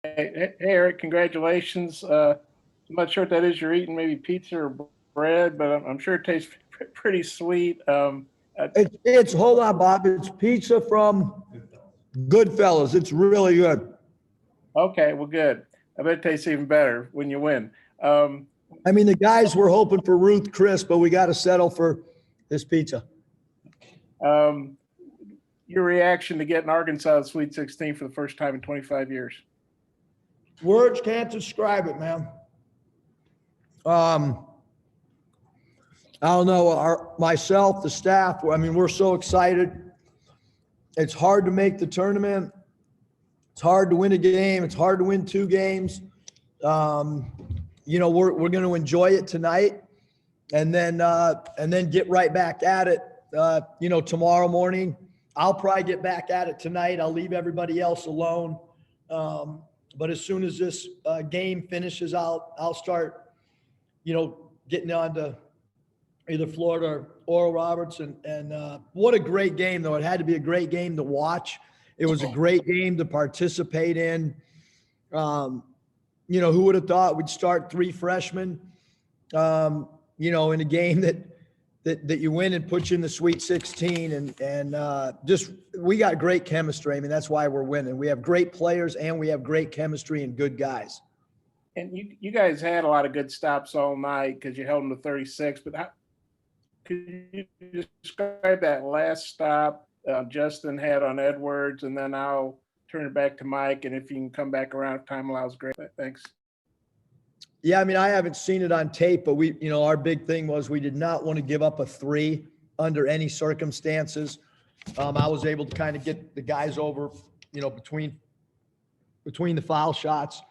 Hey, Eric, congratulations. I'm not sure what that is you're eating, maybe pizza or bread, but I'm sure it tastes pretty sweet. It's hold on, Bob. It's pizza from Goodfellas. It's really good. Okay, well, good. I bet it tastes even better when you win. Um, I mean, the guys were hoping for Ruth Chris, but we got to settle for this pizza. um, your reaction to getting Arkansas to Sweet 16 for the first time in 25 years? Words can't describe it, man. I don't know. Myself, the staff. I mean, we're so excited. It's hard to make the tournament. It's hard to win a game. It's hard to win two games. Um, we're going to enjoy it tonight, and then get right back at it. Tomorrow morning. I'll probably get back at it tonight. I'll leave everybody else alone. But as soon as this game finishes, I'll start, getting on to either Florida or Oral Roberts. And what a great game, though. It had to be a great game to watch. It was a great game to participate in. Who would have thought we'd start three freshmen, in a game that you win and put you in the Sweet 16, and just we got great chemistry. I mean, that's why we're winning. We have great players and we have great chemistry and good guys. And you guys had a lot of good stops all night because you held them to 36. But could you describe that last stop Justin had on Edwards, and then I'll turn it back to Mike. And if you can come back around if time allows, great. Thanks. Yeah, I mean, I haven't seen it on tape, but our big thing was we did not want to give up a three under any circumstances. I was able to kind of get the guys over, between the foul shots.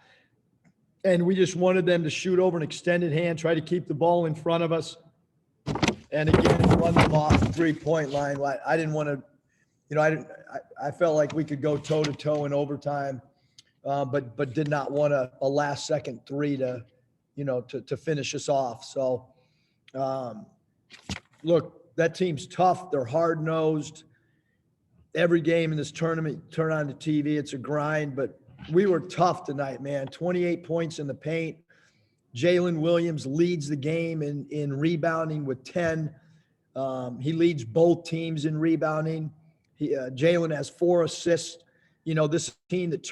And we just wanted them to shoot over an extended hand, try to keep the ball in front of us. And again, run them off the 3-point line. I didn't want to, I felt like we could go toe to toe in overtime, but did not want a last second three to finish us off. So, look, that team's tough. They're hard nosed. Every game in this tournament, turn on the TV, it's a grind, but we were tough tonight, man. 28 points in the paint. Jalen Williams leads the game in rebounding with 10. He leads both teams in rebounding. Jalen has 4 assists. This team that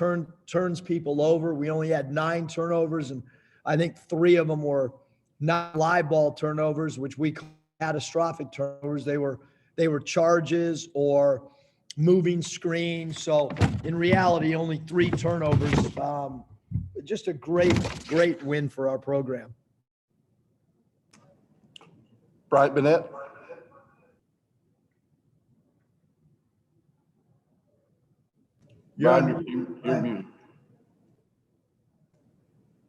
turns people over. We only had 9 turnovers, and I think 3 of them were not live ball turnovers, which we call catastrophic turnovers. They were charges or moving screens. So in reality, only 3 turnovers. Just a great win for our program. Brian Bennett. Brian, you're muted.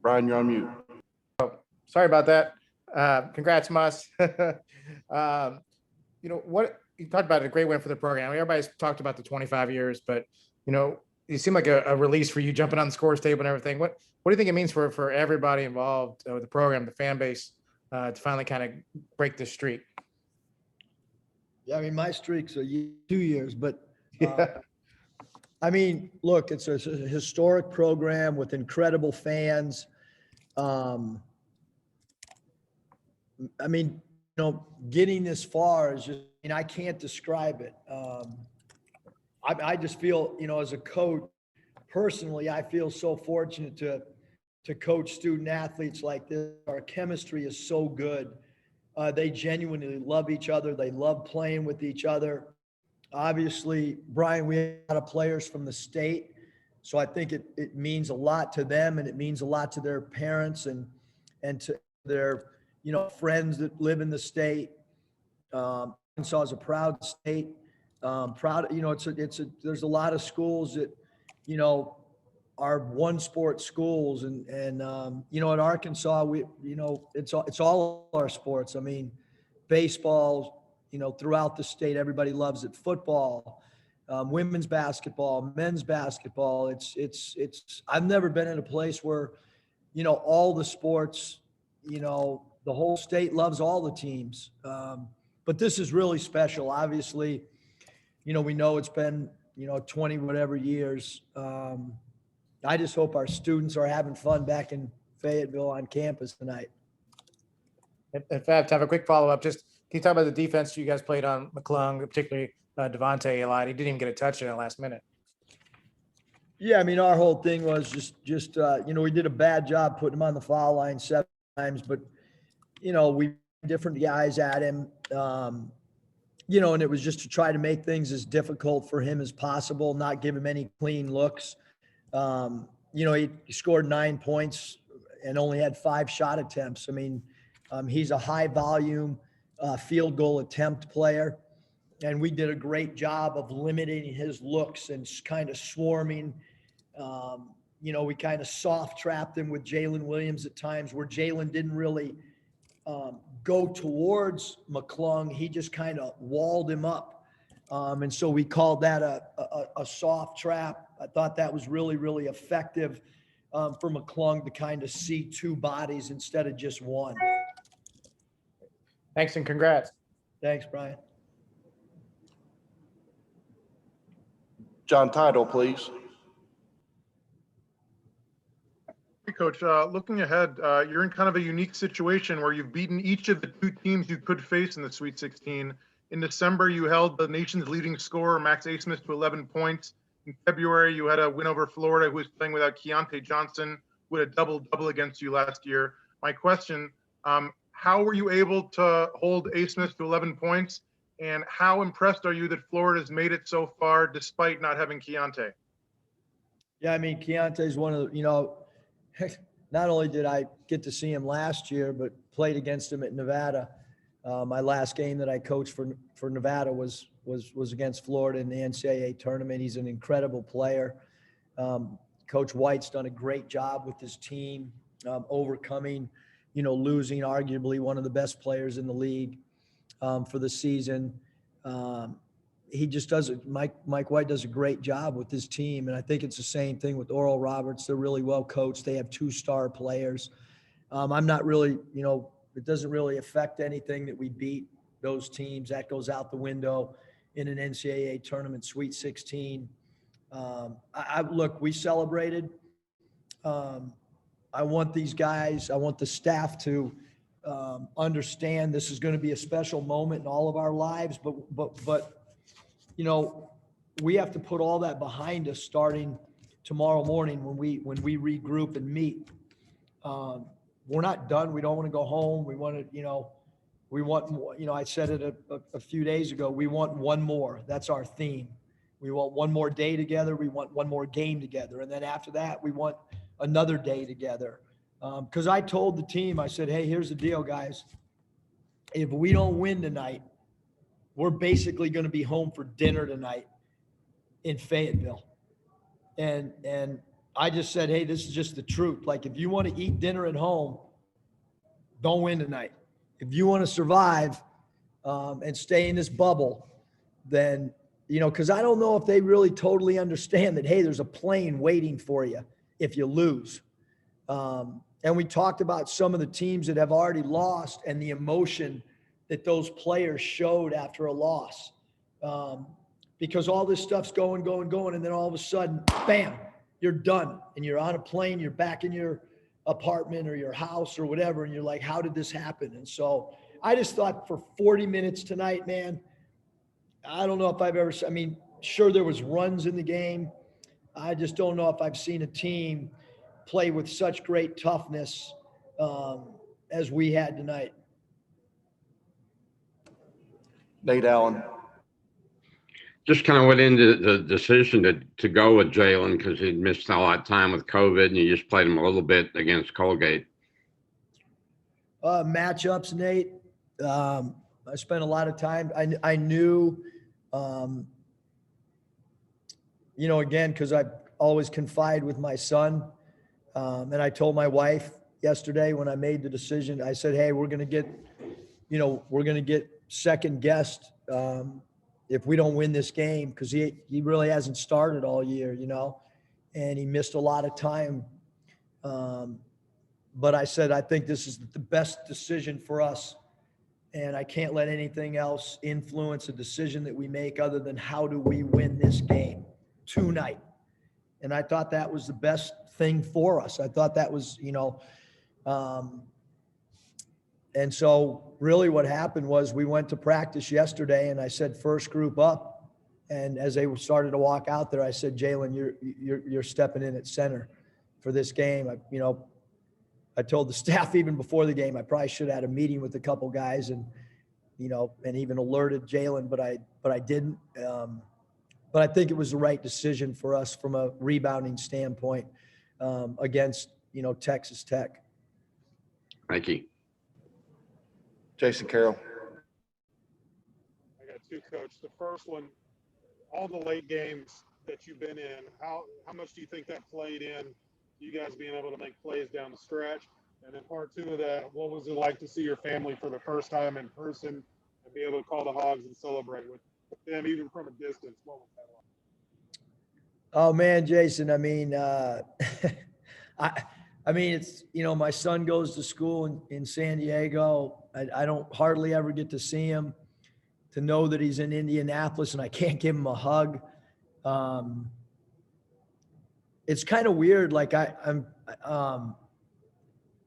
Brian, you're on mute. Sorry about that. Congrats, Muss. What you talked about, a great win for the program. Everybody's talked about the 25 years, but you seem like a release for you jumping on the scores table and everything. What do you think it means for everybody involved with the program, the fan base, to finally kind of break this streak? Yeah, I mean, my streak's 2 years, but I mean, look, it's a historic program with incredible fans. I mean, getting this far is just, I can't describe it. I just feel, as a coach, personally, I feel so fortunate to coach student athletes like this. Our chemistry is so good. They genuinely love each other. They love playing with each other. Obviously, Brian, we have a lot of players from the state, so I think it means a lot to them, and it means a lot to their parents and to their friends that live in the state. Arkansas is a proud state. Proud, there's a lot of schools that are one sport schools, and at Arkansas it's all our sports. I mean, baseball. Throughout the state, everybody loves it. Football, women's basketball, men's basketball. I've never been in a place where, all the sports, the whole state loves all the teams. But this is really special. Obviously, we know it's been, 20 whatever years. I just hope our students are having fun back in Fayetteville on campus tonight. In fact, have a quick follow-up. Just can you talk about the defense you guys played on McClung, particularly Devontae a lot? He didn't even get a touch in the last minute. Yeah, I mean, our whole thing was we did a bad job putting him on the foul line 7 times, but, we different guys at him, and it was just to try to make things as difficult for him as possible, not give him any clean looks. He scored 9 points and only had 5 shot attempts. I mean, he's a high volume field goal attempt player. And we did a great job of limiting his looks and kind of swarming. We kind of soft trapped him with Jalen Williams at times where Jalen didn't really go towards McClung. He just kind of walled him up. And so we called that a soft trap. I thought that was really, really effective for McClung to kind of see 2 bodies instead of just one. Thanks and congrats. Thanks, Brian. John Title, please. Hey, Coach, looking ahead, you're in kind of a unique situation where you've beaten each of the 2 teams you could face in the Sweet 16. In December, you held the nation's leading scorer, Max Asmus, to 11 points. In February, you had a win over Florida, who was playing without Keontae Johnson, who had a double-double against you last year. My question, how were you able to hold Asmus to 11 points? And how impressed are you that Florida's made it so far despite not having Keontae? Yeah, I mean, Keontae's one of the, not only did I get to see him last year, but played against him at Nevada. My last game that I coached for Nevada was against Florida in the NCAA tournament. He's an incredible player. Coach White's done a great job with his team, overcoming, losing arguably one of the best players in the league for the season. He just does it. Mike White does a great job with his team. And I think it's the same thing with Oral Roberts. They're really well coached. They have 2-star players. I'm not really, it doesn't really affect anything that we beat those teams. That goes out the window in an NCAA tournament, Sweet 16. Look, we celebrated. I want these guys, I want the staff to understand this is going to be a special moment in all of our lives, but we have to put all that behind us starting tomorrow morning when we regroup and meet. We're not done. We don't want to go home. We want to, we want more. I said it a few days ago. We want one more. That's our theme. We want one more day together. We want one more game together. And then after that, we want another day together. Because I told the team, I said, hey, here's the deal, guys. If we don't win tonight, we're basically going to be home for dinner tonight in Fayetteville. And I just said, hey, this is just the truth. Like, if you want to eat dinner at home, don't win tonight. If you want to survive and stay in this bubble, then, because I don't know if they really totally understand that, hey, there's a plane waiting for you if you lose. And we talked about some of the teams that have already lost and the emotion that those players showed after a loss. Because all this stuff's going, and then all of a sudden, bam, you're done. And you're on a plane, you're back in your apartment or your house or whatever, and you're like, how did this happen? And so I just thought for 40 minutes tonight, man, I don't know if I've ever, sure there was runs in the game. I just don't know if I've seen a team play with such great toughness as we had tonight. Nate Allen. Just kind of went into the decision to go with Jalen because he'd missed a lot of time with COVID, and you just played him a little bit against Colgate. Matchups, Nate. I spent a lot of time. I knew, again, because I always confide with my son. And I told my wife yesterday when I made the decision, I said, hey, we're going to get second guessed if we don't win this game, because he really hasn't started all year, and he missed a lot of time. But I said, I think this is the best decision for us, and I can't let anything else influence a decision that we make other than how do we win this game tonight. And I thought that was the best thing for us. I thought that was, and so really what happened was we went to practice yesterday and I said, first group up. And as they started to walk out there, I said, Jalen, you're stepping in at center for this game. I told the staff even before the game, I probably should have had a meeting with a couple guys and even alerted Jalen, but I didn't. But I think it was the right decision for us from a rebounding standpoint against, Texas Tech. Thank you. Jason Carroll. I got two, Coach. The first one, all the late games that you've been in, how much do you think that played in you guys being able to make plays down the stretch? And then part two of that, what was it like to see your family for the first time in person and be able to call the Hogs and celebrate with them, even from a distance? What was that like? Oh man, Jason, I mean, it's, my son goes to school in San Diego. I don't hardly ever get to see him. To know that he's in Indianapolis and I can't give him a hug. It's kind of weird. Like I'm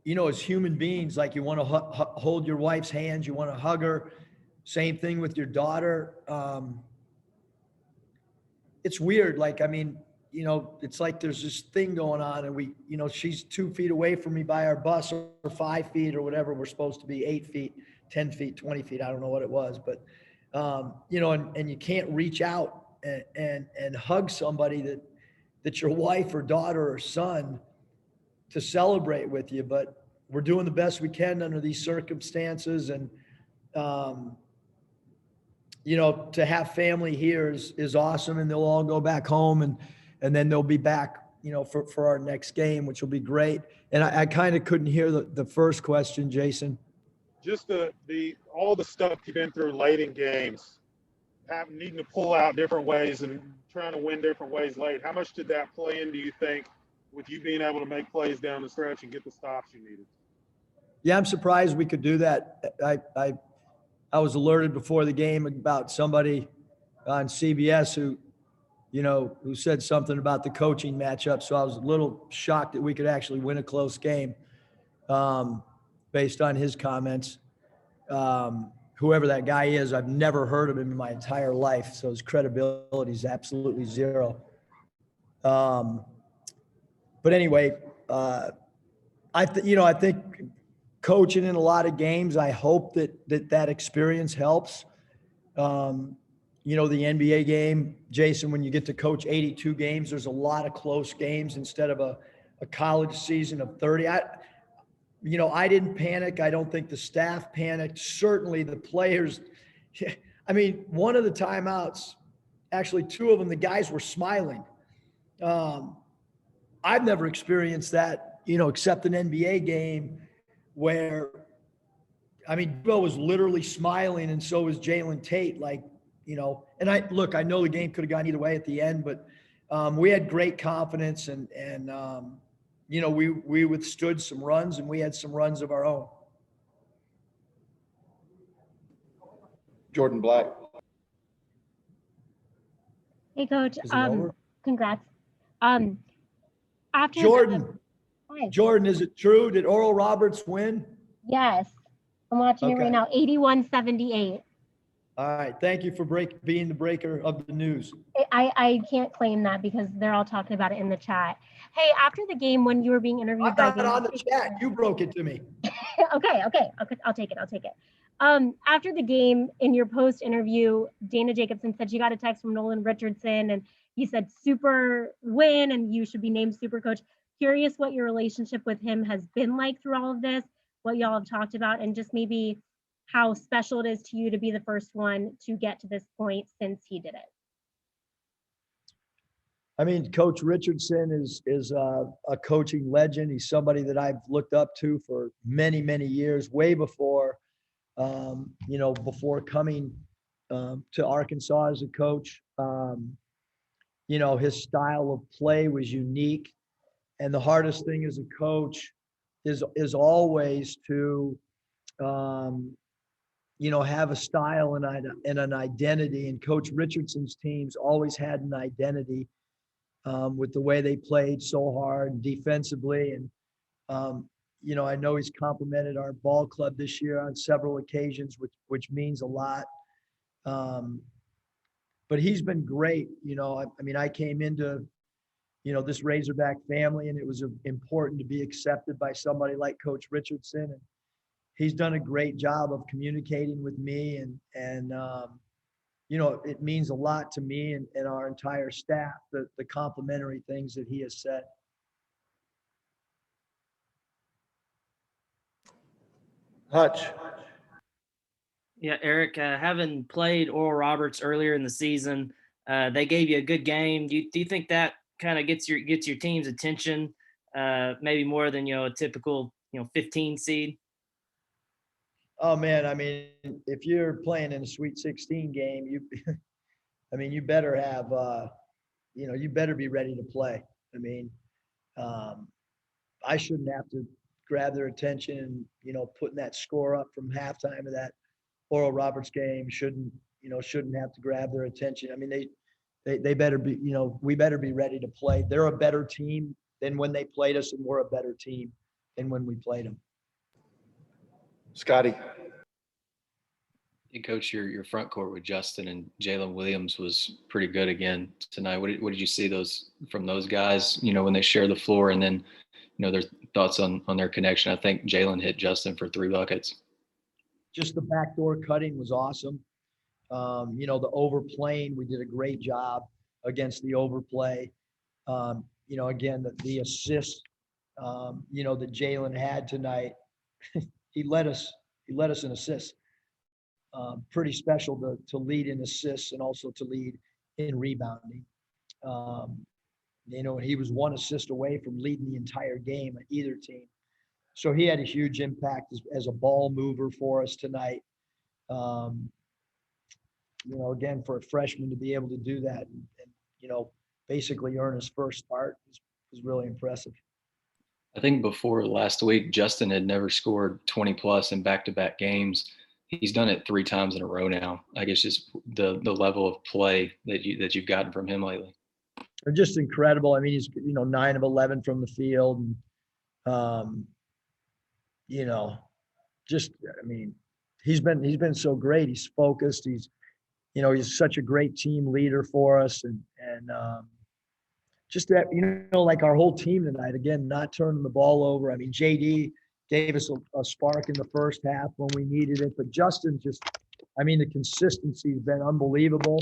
as human beings, like you want to hold your wife's hands, you want to hug her. Same thing with your daughter. It's weird. Like, it's like there's this thing going on and she's 2 feet away from me by our bus or 5 feet or whatever. We're supposed to be 8 feet, 10 feet, 20 feet. I don't know what it was, but, and you can't reach out and hug somebody that's your wife or daughter or son to celebrate with you. But we're doing the best we can under these circumstances. And, to have family here is awesome, and they'll all go back home and then they'll be back, for our next game, which will be great. And I kind of couldn't hear the first question, Jason. Just all the stuff you've been through late in games, needing to pull out different ways and trying to win different ways late. How much did that play in, do you think, with you being able to make plays down the stretch and get the stops you needed? Yeah, I'm surprised we could do that. I was alerted before the game about somebody on CBS who said something about the coaching matchup. So I was a little shocked that we could actually win a close game based on his comments. Whoever that guy is, I've never heard of him in my entire life. So his credibility is absolutely zero. But anyway, I think coaching in a lot of games, I hope that experience helps. The NBA game, Jason, when you get to coach 82 games, there's a lot of close games instead of a college season of 30. I didn't panic. I don't think the staff panicked. Certainly the players. One of the timeouts, actually two of them, the guys were smiling. I've never experienced that, except an NBA game where, Bill was literally smiling and so was Jalen Tate. And I know the game could have gone either way at the end, but we had great confidence and we withstood some runs and we had some runs of our own. Jordan Black. Hey, Coach. Is it over? Congrats. After Jordan, Hi. Jordan, is it true? Did Oral Roberts win? Yes, I'm watching it Okay. right now. 81-78. All right. Thank you for being the breaker of the news. I can't claim that because they're all talking about it in the chat. Hey, after the game when you were being interviewed I'm by not on the chat. You broke it to me. Okay, I'll take it. After the game, in your post interview, Dana Jacobson said she got a text from Nolan Richardson and he said super win and you should be named super coach. Curious what your relationship with him has been like through all of this, what y'all have talked about, and just maybe how special it is to you to be the first one to get to this point since he did it. Coach Richardson is a coaching legend. He's somebody that I've looked up to for many, many years, way before, before coming to Arkansas as a coach. His style of play was unique. And the hardest thing as a coach is always to, have a style and an identity. And Coach Richardson's teams always had an identity. with the way they played so hard defensively. And, I know he's complimented our ball club this year on several occasions, which means a lot. But he's been great. I came into, this Razorback family, and it was important to be accepted by somebody like Coach Richardson. And he's done a great job of communicating with me, and it means a lot to me and our entire staff, the complimentary things that he has said. Hutch. Yeah, Eric, having played Oral Roberts earlier in the season, they gave you a good game. Do you think that kind of gets your team's attention, maybe more than a typical 15 seed? Oh man, if you're playing in a Sweet 16 game, you better have, you better be ready to play. I shouldn't have to grab their attention, putting that score up from halftime of that Oral Roberts game shouldn't have to grab their attention. They better be, we better be ready to play. They're a better team than when they played us, and we're a better team than when we played them. Scotty. Hey, Coach, your front court with Justin and Jalen Williams was pretty good again tonight. What did you see from those guys, when they share the floor, and then, their thoughts on their connection? I think Jalen hit Justin for 3 buckets. Just the backdoor cutting was awesome. The overplaying, we did a great job against the overplay. Again, the assist, that Jalen had tonight, he led us in assists. Pretty special to lead in assists and also to lead in rebounding. And he was 1 assist away from leading the entire game at either team. So he had a huge impact as a ball mover for us tonight. Again, for a freshman to be able to do that and basically earn his first start is really impressive. I think before last week, Justin had never scored 20 plus in back-to-back games. He's done it 3 times in a row now. I guess just the level of play that you've gotten from him lately. They're just incredible. He's 9 of 11 from the field, and he's been so great. He's focused. He's such a great team leader for us, and just that, like our whole team tonight, again, not turning the ball over. JD gave us a spark in the first half when we needed it, but Justin just, the consistency has been unbelievable.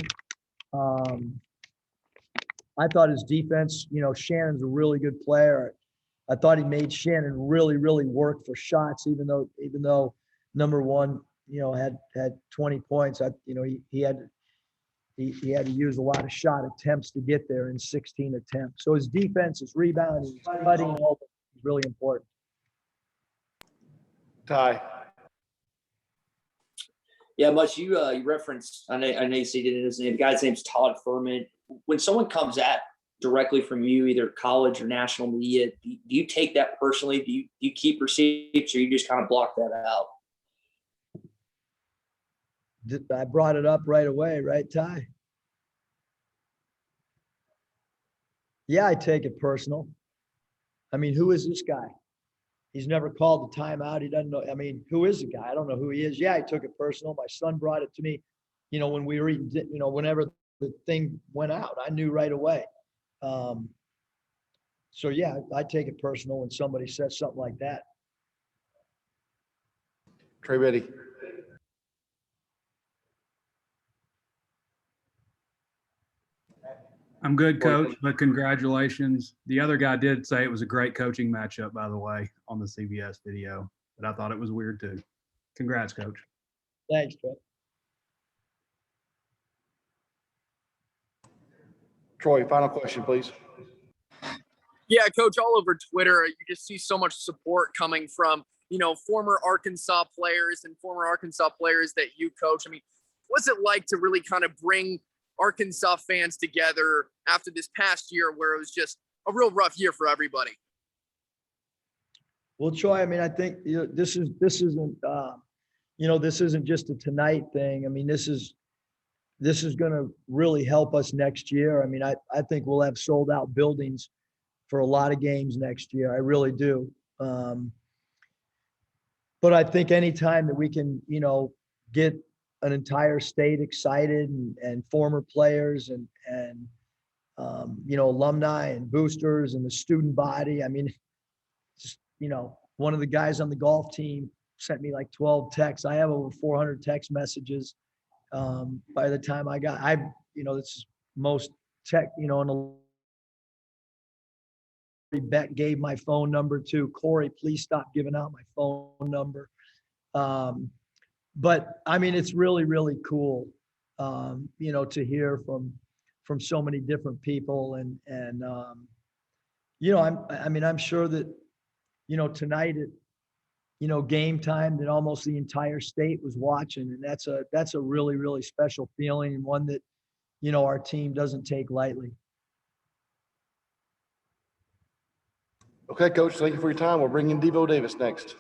I thought his defense, Shannon's a really good player. I thought he made Shannon really, really work for shots, even though number one, had 20 points. He had to use a lot of shot attempts to get there in 16 attempts. So his defense, his rebounding, his cutting, all is really important. Ty. Yeah, Much, you referenced, I know you said his name. The guy's name's Todd Furman. When someone comes at directly from you, either college or national media, do you take that personally? Do you keep receipts, or you just kind of block that out? I brought it up right away, right, Ty? Yeah, I take it personal. Who is this guy? He's never called a timeout. He doesn't know. Who is the guy? I don't know who he is. Yeah, I took it personal. My son brought it to me, when we were eating, whenever the thing went out, I knew right away. So yeah, I take it personal when somebody says something like that. Trey Biddy. I'm good, Coach, but congratulations. The other guy did say it was a great coaching matchup, by the way, on the CBS video, but I thought it was weird too. Congrats, Coach. Thanks, Trey. Troy, final question, please. Yeah, Coach, all over Twitter, you just see so much support coming from, former Arkansas players and former Arkansas players that you coach. What's it like to really kind of bring Arkansas fans together after this past year where it was just a real rough year for everybody? Well, Troy, I think this isn't this isn't just a tonight thing. This is this is going to really help us next year. I mean, I think we'll have sold out buildings for a lot of games next year. I really do. But I think anytime that we can, get an entire state excited and former players and alumni and boosters and the student body. I mean, just, one of the guys on the golf team sent me like 12 texts. I have over 400 text messages. By the time this is most tech, and Beck gave my phone number to Corey. Please stop giving out my phone number. But I mean, it's really, really cool, to hear from so many different people. And I'm sure that, tonight at, game time, that almost the entire state was watching. And that's a really, really special feeling, and one that, our team doesn't take lightly. Okay, Coach, thank you for your time. We'll bring in Devo Davis next.